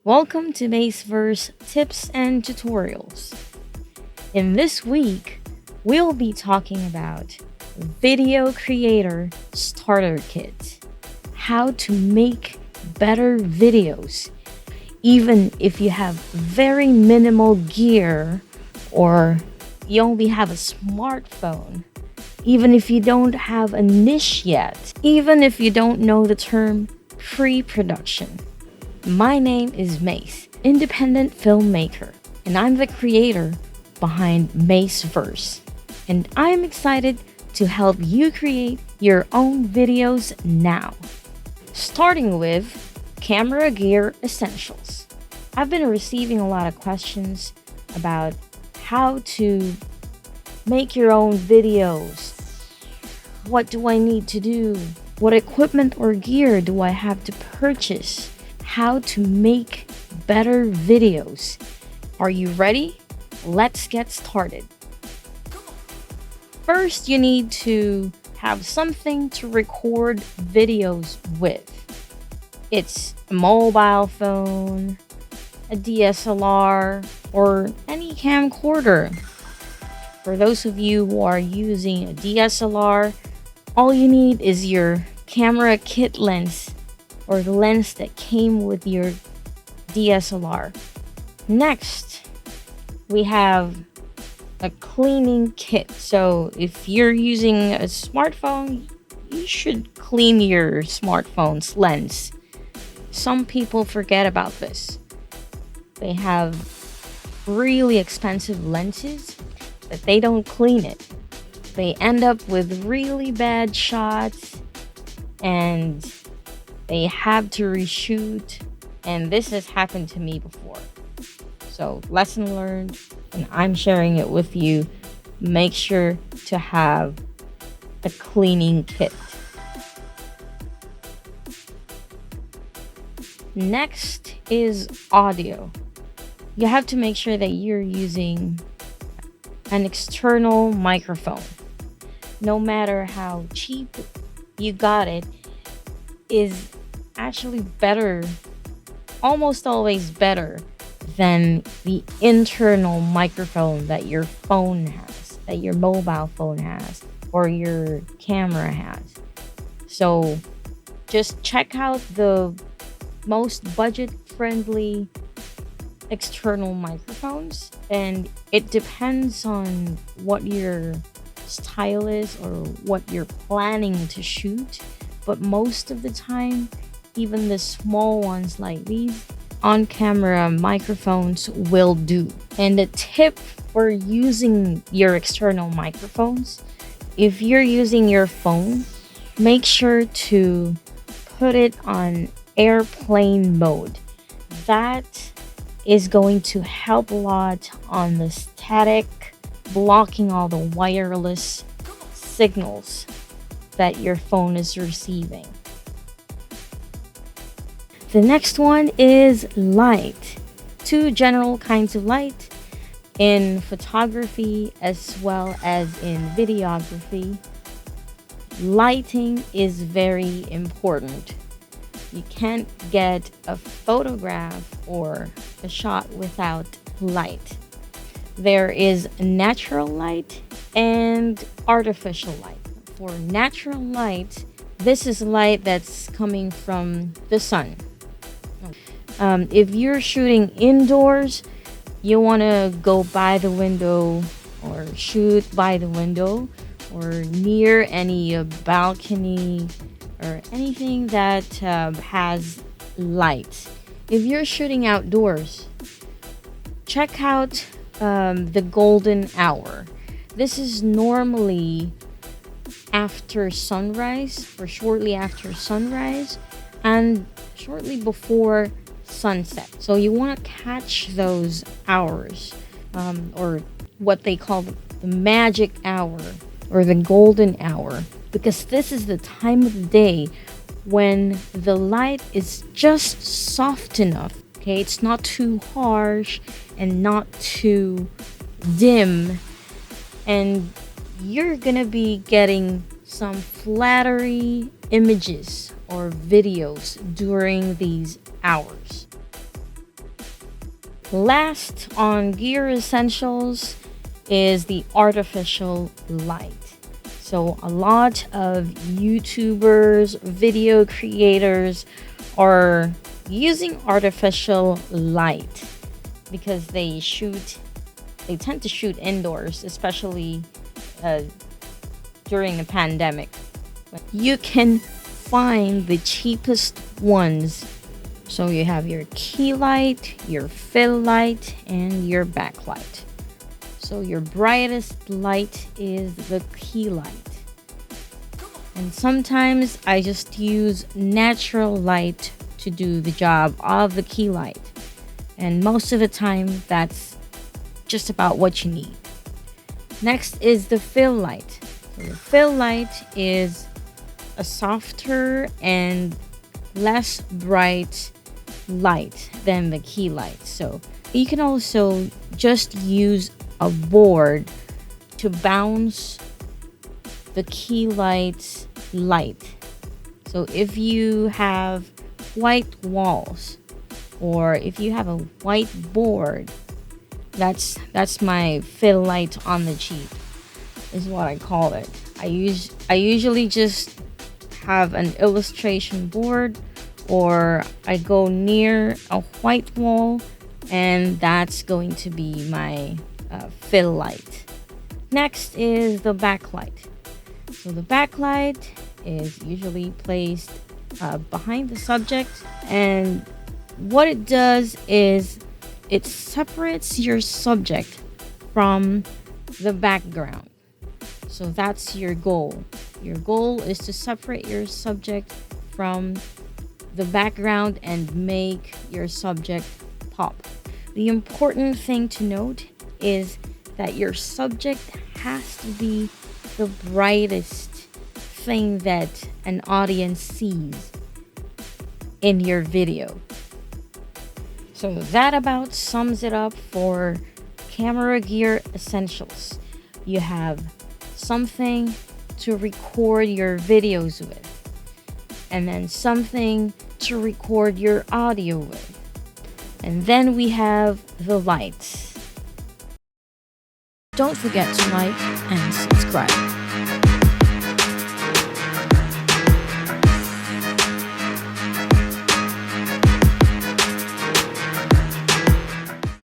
Welcome to Maceverse Tips and Tutorials. In this week, we'll be talking about Video Creator Starter Kit. How to make better videos, even if you have very minimal gear or you only have a smartphone, even if you don't have a niche yet, even if you don't know the term pre-production. My name is Mace, independent filmmaker, and I'm the creator behind Maceverse. And I'm excited to help you create your own videos now. Starting with camera gear essentials. I've been receiving a lot of questions about how to make your own videos. What do I need to do? What equipment or gear do I have to purchase? How to make better videos. Are you ready? Let's get started. First, you need to have something to record videos with. It's a mobile phone, a DSLR, or any camcorder. For those of you who are using a DSLR, all you need is your camera kit lens or the lens that came with your DSLR. Next, we have a cleaning kit. So if you're using a smartphone, you should clean your smartphone's lens. Some people forget about this. They have really expensive lenses, but they don't clean it. They end up with really bad shots and they have to reshoot, and this has happened to me before. So lesson learned, and I'm sharing it with you. Make sure to have a cleaning kit. Next is audio. You have to make sure that you're using an external microphone. No matter how cheap you got it, is actually better, almost always better than the internal microphone that your phone has, that your mobile phone has, or your camera has. So just check out the most budget-friendly external microphones, and it depends on what your style is or what you're planning to shoot. But most of the time, even the small ones like these on-camera microphones will do. And a tip for using your external microphones, if you're using your phone, make sure to put it on airplane mode. That is going to help a lot on the static, blocking all the wireless signals that your phone is receiving. The next one is light. Two general kinds of light in photography as well as in videography. Lighting is very important. You can't get a photograph or a shot without light. There is natural light and artificial light. For natural light, this is light that's coming from the sun. If you're shooting indoors, you want to go by the window or shoot by the window or near any balcony or anything that has light. If you're shooting outdoors, check out the golden hour. This is normally after sunrise or shortly after sunrise and shortly before sunset. So you want to catch those hours or what they call the magic hour or the golden hour, because this is the time of the day when the light is just soft enough. Okay, it's not too harsh and not too dim, and you're gonna be getting some flattery images or videos during these hours. Last on gear essentials is the artificial light. So a lot of YouTubers, video creators are using artificial light because they tend to shoot indoors, especially during the pandemic. You can find the cheapest ones. So you have your key light, your fill light, and your backlight. So your brightest light is the key light. And sometimes I just use natural light to do the job of the key light. And most of the time, that's just about what you need. Next is the fill light. So the fill light is a softer and less bright light than the key light. So you can also just use a board to bounce the key light's light. So if you have white walls or if you have a white board, that's my fill light on the cheap, is what I call it. I usually just have an illustration board, or I go near a white wall, and that's going to be my fill light. Next is the backlight. So the backlight is usually placed behind the subject, and what it does is it separates your subject from the background. So that's your goal. Your goal is to separate your subject from the background and make your subject pop. The important thing to note is that your subject has to be the brightest thing that an audience sees in your video. So that about sums it up for camera gear essentials. You have something to record your videos with, and then something to record your audio with. And then we have the lights. Don't forget to like and subscribe.